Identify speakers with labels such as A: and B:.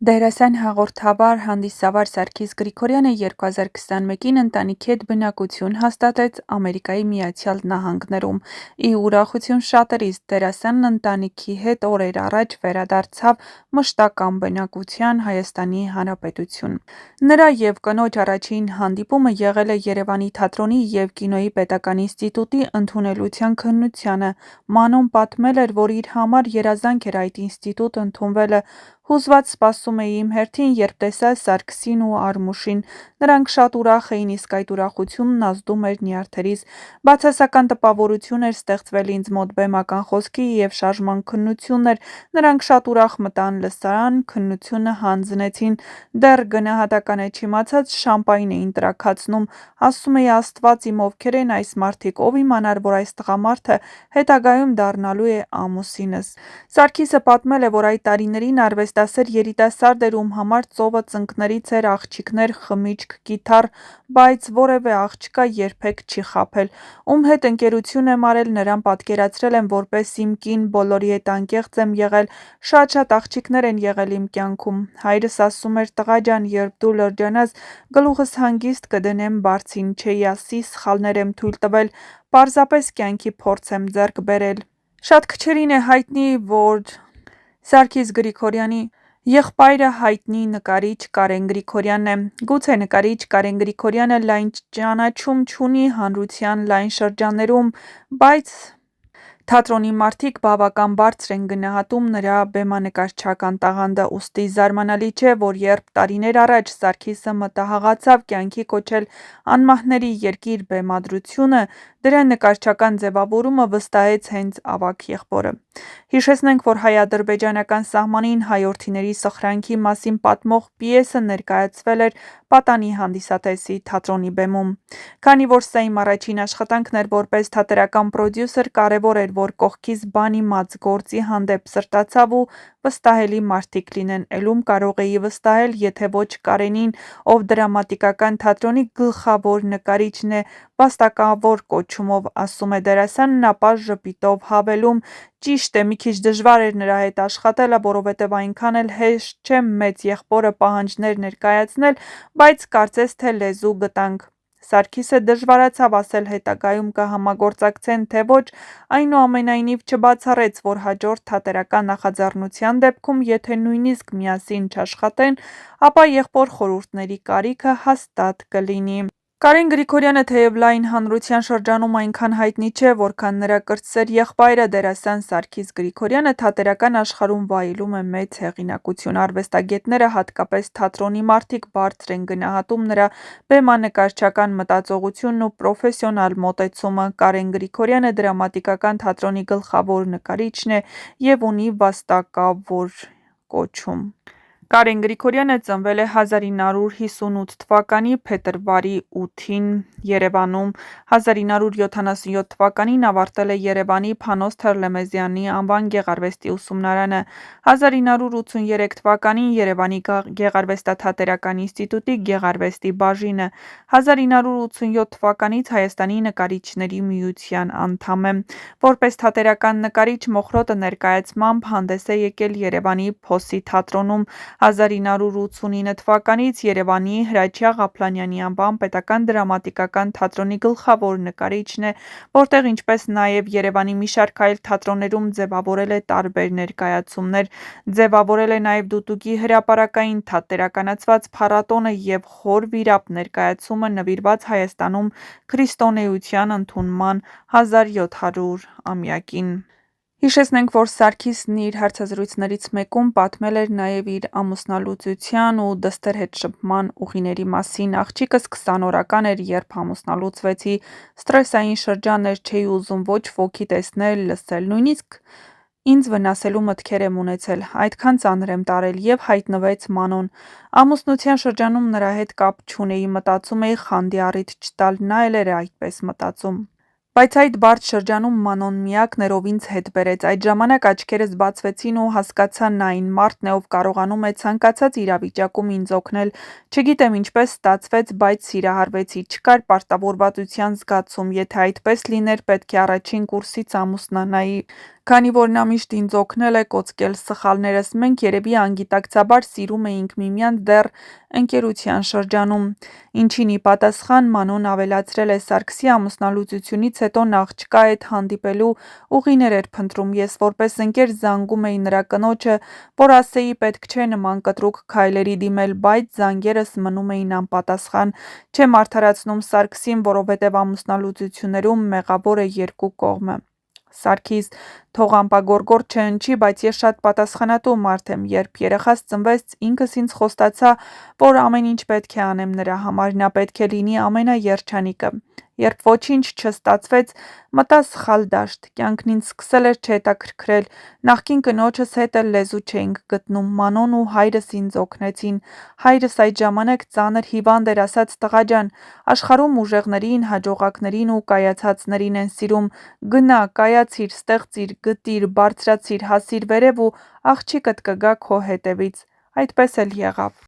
A: Դերասան հաղորդավար հանդիսավար Սարգիս Գրիգորյանը 2021-ին ընտանիքի հետ բնակություն հաստատեց Ամերիկայի Միացյալ Նահանգներում։ Ի ուրախություն շատերիս, դերասանն ընտանիքի հետ օրեր առաջ վերադարձավ մշտական բնակության Հայաստանի Հանրապետություն։ Նրա և կնոջ առաջին հանդիպումը եղել է Երևանի թատրոնի և կինոյի պետական ինստիտուտի ընդունելության քննությանը։ Մանոն պատմել էր, որ իր համար երազանք էր այդ ինստիտուտ ընդունվելը։ Հուզված սպասում էի իմ հերթին, երբ տեսա Սարգսին ու Արմուշին։ Նրանք շատ ուրախ էին, իսկ այդ ուրախությունն ազդում էր նյարդերիս։ Բացասական տպավորություն էր ստեղծվել ինձ մոտ, բեմական խոսքի և շարժման քննություններ։ Նրանք շատ ուրախ մտան լսարան, քննությունը հանձնեցին։ Դեռ գնահատականը չիմացած շամպայն էին տրաքացնում։ Ասում էի Աստված իմ, ովքեր են այս մարդիկ, ով իմանար, որ այս տղամարդը հետագայում դառնալու է ամուսինս։ Սարգիսը պատմել է, որ այդ տարիներին արվեստասեր երիտասարդ էր, ում համար ծովը ծնկներից էր, աղջիկներ, խմիչք, կիթառ, բայց որևէ աղջկա երբեք չի խաբել։ Ում հետ ընկերություն եմ արել, նրան պատկերացրել եմ որպես իմ կին, բոլորի հետ անկեղծ եմ եղել, շատ աղջիկներ են եղել իմ կյանքում։ Հայրս ասում էր՝ տղա ջան, երբ դու լրջանաս, գլուխս հանգիստ կդնեմ բարձին, չէի ասի սխալներ եմ թույլ տվել, պարզապես կյանքի փորձ եմ ձեռք բերել։ Շատ քչերին է հայտնի, որ Սարգիս Գրիգորյանի եղբայրը հայտնի նկարիչ Կարեն Գրիգորյանն է։ Գուցե նկարիչ Կարեն Գրիգորյանը լայն ճանաչում չունի հանրության լայն շրջաններում, բայց թատրոնի մարդիկ բավական բարձր են գնահատում նրա բեմանկարչական տաղանդը, ուստի զարմանալի չէ, որ երբ տարիներ առաջ Սարգիսը մտահղացավ կյանքի կոչել «Անմահների երկիր» բեմադրությունը, դրա նկարչական ձևավորումը վստահեց հենց ավագ եղբորը։ Հիշեցնենք, որ հայ-ադրբեջանական սահմանին հայորդիների սխրանքի մասին պատմող պիեսը ներկայացվել էր Պատանի հանդիսատեսի թատրոնի բեմում։ Քանի որ սա իմ առաջին աշխատանքն էր որպես թատերական պրոդյուսեր, կարևոր էր, որ կողքից բան իմաց գործի հանդեպ սրտացավ ու վստահելի մարդիկ լինեն։ Էլում կարող էի վստահել, եթե ոչ Կարենին, ով դրամատիկական թատրոնի գլխավոր նկարիչն է, վաստակավոր կոչումով, ասում է դերասանն, ապա ժպիտով հավելում. ճիշտ է, մի քիչ դժվար էր նրա հետ աշխատելը, որովհետև այնքան էլ հեշտ չէ մեծ եղբորը պահանջներ ներկայացնել, բայց կարծես թե լեզու գտանք։ Սարգիսը դժվարացավ ասել հետագայում կհամագործակցեն, թե ոչ, այնուամենայնիվ չբացառեց, որ հաջորդ թատերական նախաձեռնության դեպքում, եթե նույնիսկ միասին չաշխատեն, ապա եղբոր խորհուրդների կարիքը հաստատ կլինի։ Կարեն Գրիգորյանը թեև լայն հանրության շրջանում այնքան հայտնի չէ, որքան նրա կրտսեր եղբայրը դերասան Սարգիս Գրիգորյանը, թատերական աշխարհում վայելում է մեծ հեղինակություն։ Արվեստագետները, հատկապես թատրոնի մարդիկ, բարձր են գնահատում նրա բեմանկարչական մտածողությունն ու պրոֆեսիոնալ մոտեցումը։ Կարեն Գրիգորյանը դրամատիկական թատրոնի գլխավոր նկարիչն է և ունի վաստակավոր կոչում։ Կարեն Գրիգորյանը ծնվել է 1958 թվականի փետրվարի 8-ին Երևանում։ 1977 թվականին ավարտել է Երևանի Փանոս Թերլեմեզյանի անվան գեղարվեստի ուսումնարանը։ 1983 թվականին Երևանի գեղարվեստաթատերական ինստիտուտի գեղարվեստի բաժինը։ 1987 թվականից Հայաստանի նկարիչների միության անդամ է։ Որպես թատերական նկարիչ Մոխրոտը ներկայացմամբ հանդես է եկել Երևանի Փոսի թատրոնում։ 1989 թվականից Երևանի Հրաչյա Ղափլանյանի անվան պետական դրամատիկական թատրոնի գլխավոր նկարիչն է, որտեղ ինչպես նաև Երևանի մի շարք այլ թատրոններում ձևավորել է տարբեր ներկայացումներ։ Ձևավորել է նաև Դուդուկի հրապարակային թատերականացված փառատոնը և Խոր վիրապ ներկայացումը նվիրված Հայաստանում քրիստոնեության ընդունման 1700-ամյակին։ Հիշեցնենք, որ Սարգիսն իր հարցազրույցներից մեկում պատմել էր նաև իր ամուսնալուծության ու դստեր հետ շփման ուղիների մասին։ Աղջիկս 20-օրական էր, երբ ամուսնալուծվեցի, սթրեսային շրջան էր, չէի ուզում ոչ ոքի տեսնել, լսել, նույնիսկ ինձ վնասելու մտքեր եմ ունեցել, այդքան ծանր եմ տարել, և հայտնվեց Մանոն։ Ամուսնության շրջանում նրա հետ կապ չունեի, մտածում էի խանդի առիթ չտալ, նա էլ էր այդպես մտածում։ Բայց այդ բարդ շրջանում Մանոն միակն էր, ով ինձ հետ բերեց։ Այդ ժամանակ աչքերս բացվեցին ու հասկացա նա այն մարդն է, ով կարողանում է ցանկացած իրավիճակում ինձ օգնել։ Չգիտեմ ինչպես ստացվեց, բայց սիրահարվեցի, չկար պարտավորվածության զգացում, եթե այդպես լիներ, պետք է առաջին կուրսից ամուսնանայի։ Քանի որ նա միշտ ինձ օգնել է կոծկել սխալներս, մենք երևի անգիտակցաբար սիրում էինք միմյանց դեռ ընկերության շրջանում։ Ինչին ի պատասխան Մանոն ավելացրել է Սարգսի ամուսնալուծությունից հետո նա աղջկա հետ հանդիպելու ուղիներ էր փնտրում։ Ես որպես ընկեր զանգում էի նրա կնոջը, որ ասեի պետք չէ նման կտրուկ քայլերի դիմել, բայց զանգերս մնում էին անպատասխան։ Չեմ արդարացնում Սարգսին, որովհետև ամուսնալուծություններում մեղավոր է երկու կողմը։ Սարգիս, թող ամպագորգոր չհնչի, բայց ես շատ պատասխանատու մարդ եմ, երբ երեխաս ծնվեց, ինքս ինձ խոստացա, որ ամեն ինչ պետք է անեմ նրա համար, նա պետք է լինի ամենաերջանիկը։ Երբ ոչինչ չստացվեց, մտա սխալ դաշտ, կյանքն ինձ սկսել էր չհետաքրքրել, նախկին կնոջս հետ էլ լեզու չէինք գտնում, Մանոն ու հայրս ինձ օգնեցին, հայրս այդ ժամանակ ծանր հիվանդ էր, ասաց տղա ջան, աշխարհում ուժեղներին, հաջողակներին ու կայացածներին են սիրում, գնա, կայացիր, ստեղծիր, գտիր, բարձրացիր, հասիր վերև ու աղջիկդ կգա քո հետևից, այդպես էլ եղավ։